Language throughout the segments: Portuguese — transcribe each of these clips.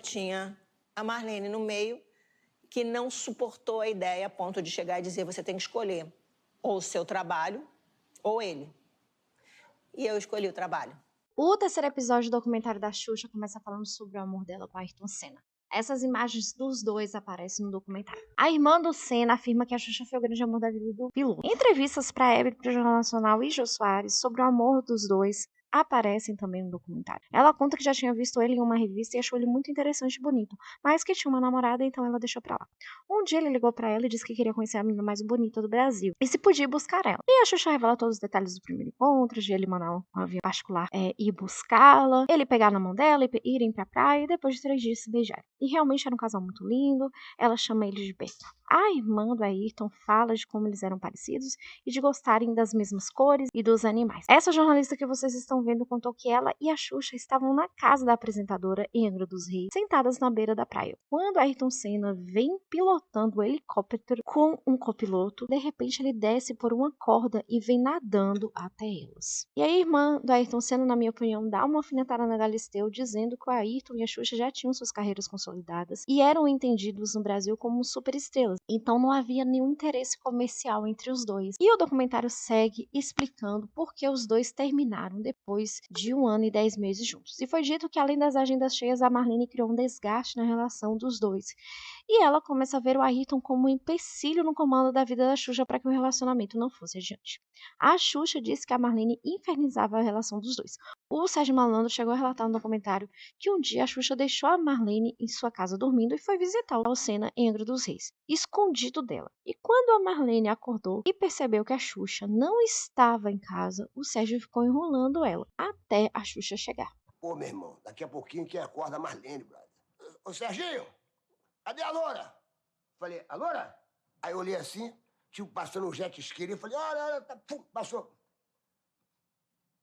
tinha a Marlene no meio, que não suportou a ideia a ponto de chegar e dizer: você tem que escolher ou o seu trabalho ou ele. E eu escolhi o trabalho. O terceiro episódio do documentário da Xuxa começa falando sobre o amor dela com Ayrton Senna. Essas imagens dos dois aparecem no documentário. A irmã do Senna afirma que a Xuxa foi o grande amor da vida do piloto. Entrevistas para a Hebe, para o Jornal Nacional e Jô Soares sobre o amor dos dois aparecem também no documentário. Ela conta que já tinha visto ele em uma revista e achou ele muito interessante e bonito, mas que tinha uma namorada, então ela deixou pra lá. Um dia ele ligou pra ela e disse que queria conhecer a menina mais bonita do Brasil e se podia ir buscar ela. E a Xuxa revela todos os detalhes do primeiro encontro, de ele mandar um avião particular ir buscá-la, ele pegar na mão dela e irem pra praia e depois de 3 dias se beijarem. E realmente era um casal muito lindo, ela chama ele de Beto. A irmã do Ayrton fala de como eles eram parecidos e de gostarem das mesmas cores e dos animais. Essa jornalista que vocês estão vendo contou que ela e a Xuxa estavam na casa da apresentadora em Angra dos Reis, sentadas na beira da praia. Quando Ayrton Senna vem pilotando o helicóptero com um copiloto, de repente ele desce por uma corda e vem nadando até elas. E a irmã do Ayrton Senna, na minha opinião, dá uma alfinetada na Galisteu, dizendo que o Ayrton e a Xuxa já tinham suas carreiras consolidadas e eram entendidos no Brasil como superestrelas. Então não havia nenhum interesse comercial entre os dois. E o documentário segue explicando por que os dois terminaram depois de 1 ano e 10 meses juntos. E foi dito que além das agendas cheias, a Marlene criou um desgaste na relação dos dois. E ela começa a ver o Ayrton como um empecilho no comando da vida da Xuxa para que o relacionamento não fosse adiante. A Xuxa disse que a Marlene infernizava a relação dos dois. O Sérgio Malandro chegou a relatar no documentário que um dia a Xuxa deixou a Marlene em sua casa dormindo e foi visitar o Senna em Angra dos Reis, escondido dela. E quando a Marlene acordou e percebeu que a Xuxa não estava em casa, o Sérgio ficou enrolando ela até a Xuxa chegar. Ô, meu irmão, daqui a pouquinho que acorda a Marlene, brother. Ô, Serginho, cadê a Loura? Falei, a Loura? Aí eu olhei assim, tipo, passando um jet ski, e falei, olha, tá, pum, passou.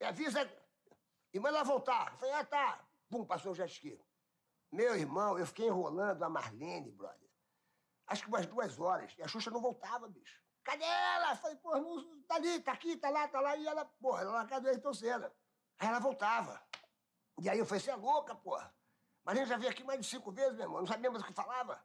Me avisa e manda ela voltar. Eu falei, tá. Pum, passou o jet ski. Meu irmão, eu fiquei enrolando a Marlene, brother. Acho que umas 2 horas. E a Xuxa não voltava, bicho. Cadê ela? Eu falei, porra, não, tá ali, tá aqui, tá lá. E ela, porra, ela na casa do Ayrton Senna. Aí ela voltava. E aí eu falei, você é louca, porra. Mas a gente já veio aqui mais de 5 vezes, meu irmão. Não sabia mais o que falava.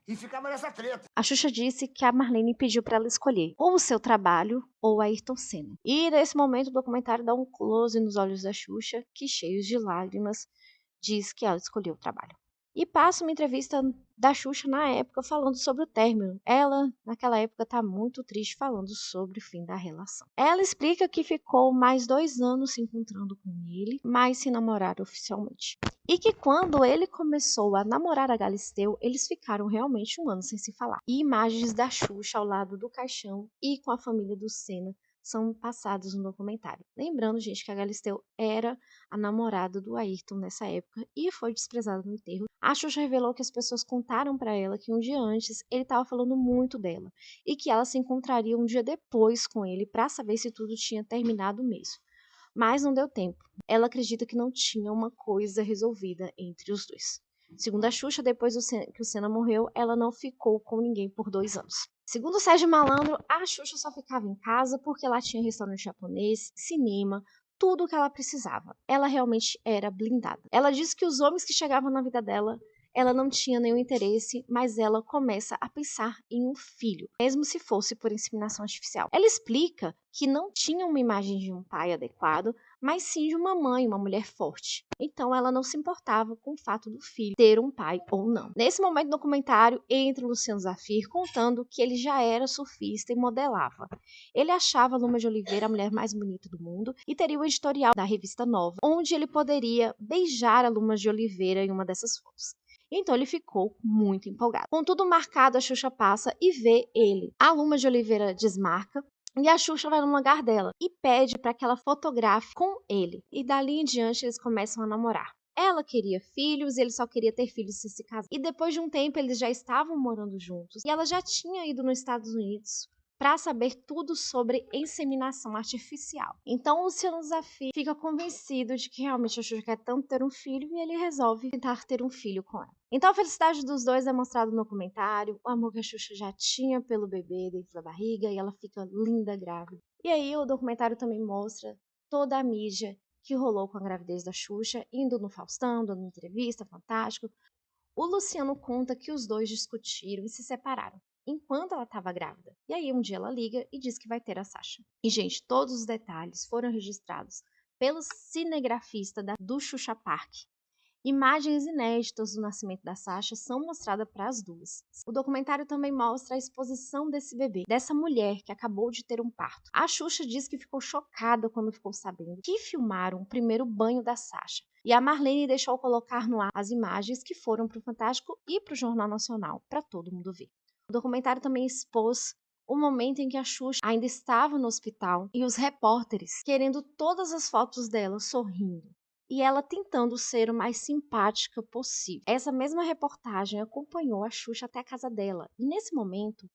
E ficava nessa treta. A Xuxa disse que a Marlene pediu para ela escolher ou o seu trabalho ou Ayrton Senna. E nesse momento o documentário dá um close nos olhos da Xuxa, que cheios de lágrimas, diz que ela escolheu o trabalho. E passa uma entrevista da Xuxa na época falando sobre o término. Ela, naquela época, está muito triste falando sobre o fim da relação. Ela explica que ficou mais 2 anos se encontrando com ele, mas se namoraram oficialmente. E que quando ele começou a namorar a Galisteu, eles ficaram realmente 1 ano sem se falar. E imagens da Xuxa ao lado do caixão e com a família do Senna são passados no documentário. Lembrando, gente, que a Galisteu era a namorada do Ayrton nessa época e foi desprezada no enterro. A Xuxa revelou que as pessoas contaram para ela que um dia antes ele estava falando muito dela e que ela se encontraria um dia depois com ele para saber se tudo tinha terminado mesmo. Mas não deu tempo. Ela acredita que não tinha uma coisa resolvida entre os dois. Segundo a Xuxa, depois que o Senna morreu, ela não ficou com ninguém por 2 anos. Segundo o Sérgio Malandro, a Xuxa só ficava em casa porque lá tinha restaurante japonês, cinema, tudo o que ela precisava. Ela realmente era blindada. Ela disse que os homens que chegavam na vida dela, ela não tinha nenhum interesse, mas ela começa a pensar em um filho, mesmo se fosse por inseminação artificial. Ela explica que não tinha uma imagem de um pai adequado, mas sim de uma mãe, uma mulher forte. Então ela não se importava com o fato do filho ter um pai ou não. Nesse momento do documentário, entra o Luciano Zafir contando que ele já era surfista e modelava. Ele achava a Luma de Oliveira a mulher mais bonita do mundo e teria o editorial da revista Nova, onde ele poderia beijar a Luma de Oliveira em uma dessas fotos. Então ele ficou muito empolgado. Com tudo marcado, a Xuxa passa e vê ele. A Luma de Oliveira desmarca e a Xuxa vai no lugar dela e pede para que ela fotografe com ele. E dali em diante eles começam a namorar. Ela queria filhos e ele só queria ter filhos se casar. E depois de um tempo eles já estavam morando juntos. E ela já tinha ido nos Estados Unidos para saber tudo sobre inseminação artificial. Então o Luciano Zafir fica convencido de que realmente a Xuxa quer tanto ter um filho e ele resolve tentar ter um filho com ela. Então a felicidade dos dois é mostrada no documentário, o amor que a Xuxa já tinha pelo bebê dentro da barriga e ela fica linda grávida. E aí o documentário também mostra toda a mídia que rolou com a gravidez da Xuxa, indo no Faustão, dando entrevista, Fantástico. O Luciano conta que os dois discutiram e se separaram enquanto ela estava grávida. E aí um dia ela liga e diz que vai ter a Sasha. E, gente, todos os detalhes foram registrados pelo cinegrafista do Xuxa Park. Imagens inéditas do nascimento da Sasha são mostradas para as duas. O documentário também mostra a exposição desse bebê, dessa mulher que acabou de ter um parto. A Xuxa diz que ficou chocada quando ficou sabendo que filmaram o primeiro banho da Sasha. E a Marlene deixou colocar no ar as imagens que foram para o Fantástico e para o Jornal Nacional, para todo mundo ver. O documentário também expôs o momento em que a Xuxa ainda estava no hospital e os repórteres querendo todas as fotos dela sorrindo. E ela tentando ser o mais simpática possível. Essa mesma reportagem acompanhou a Xuxa até a casa dela. E nesse momento,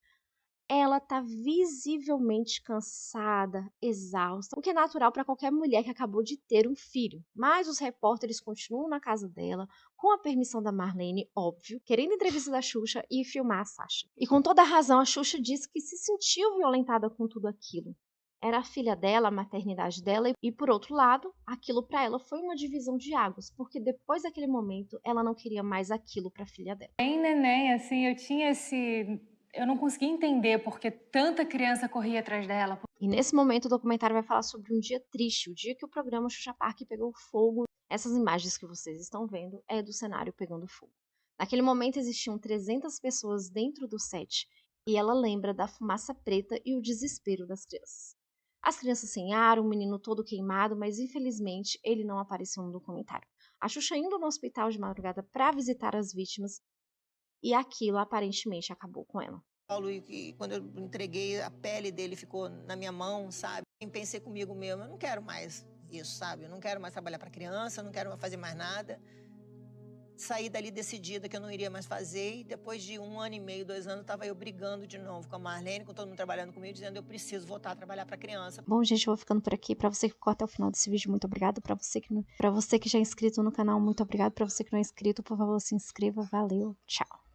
ela está visivelmente cansada, exausta, o que é natural para qualquer mulher que acabou de ter um filho. Mas os repórteres continuam na casa dela, com a permissão da Marlene, óbvio, querendo entrevista da Xuxa e filmar a Sasha. E com toda a razão, a Xuxa disse que se sentiu violentada com tudo aquilo. Era a filha dela, a maternidade dela, e por outro lado, aquilo para ela foi uma divisão de águas, porque depois daquele momento ela não queria mais aquilo para a filha dela. Bem neném, assim, eu não conseguia entender porque tanta criança corria atrás dela. E nesse momento o documentário vai falar sobre um dia triste, o dia que o programa Xuxa Park pegou fogo. Essas imagens que vocês estão vendo é do cenário pegando fogo. Naquele momento existiam 300 pessoas dentro do set e ela lembra da fumaça preta e o desespero das crianças. As crianças sem ar, o menino todo queimado, mas infelizmente ele não apareceu no documentário. A Xuxa indo no hospital de madrugada para visitar as vítimas e aquilo aparentemente acabou com ela. Paulo, e quando eu entreguei, a pele dele ficou na minha mão, sabe? Eu pensei comigo mesmo, eu não quero mais isso, sabe? Eu não quero mais trabalhar para criança, não quero mais fazer mais nada. Saí dali decidida que eu não iria mais fazer e depois de 1 ano e meio, 2 anos, estava eu brigando de novo com a Marlene, com todo mundo trabalhando comigo, dizendo eu preciso voltar a trabalhar para criança. Bom, gente, eu vou ficando por aqui. Para você que ficou até o final desse vídeo, muito obrigada. Para você que já é inscrito no canal, muito obrigada. Para você que não é inscrito, por favor, se inscreva. Valeu, tchau.